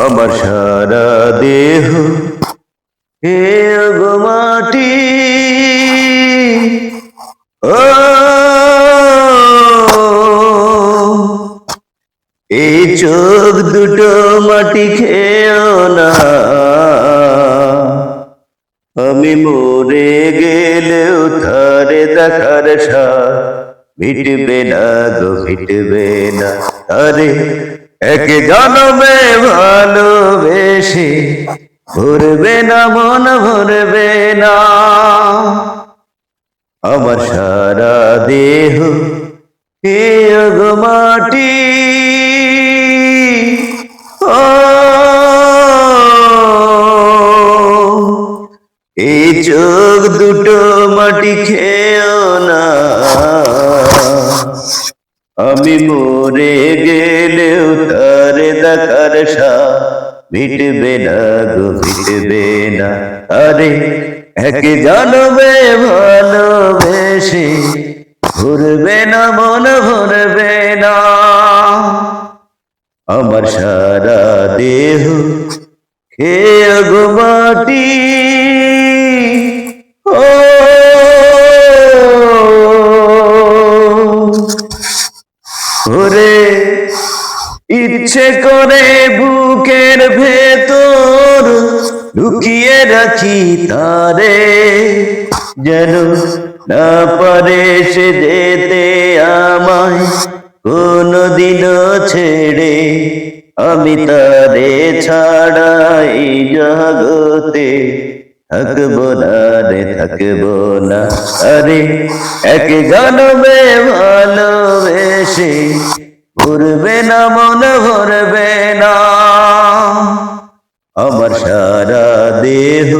আমার সারা দেহ হে গো মাটি, ও এই চোখ দুটো মাটি খেও না, আমি মরে গেলেও তারে দেখার সাথ মিটবে না গো, মিটবে না। আরে এক জনমে ভালোবেসে ভরবে না মন, ভরবে না। আমার সারা দেহ হে গো মাটি, ও এই চোখ দুটো মাটি খেও না, আমি মরে গেলেও তারে দেখার সাথ মিটবে না গো, মিটবে না। আরে এক জনমে ভালোবেসে ভরবে না মন, ভরবে না। আমার সারা দেহ খেয়ে গো মাটি, ও ওরে ইচ্ছে করে বুকের ভেতর লুকিয়ে রাখি তারে, যেন না পারে সে যেতে আমায় কোনদিনও ছেড়ে। আমি তারে ছাড়া এই জগতে থাকবো না রে, থাকবো না। আরে এক জনমে ভালোবেসে ভরবে না মন, ভরবে না। আমার সারা দেহ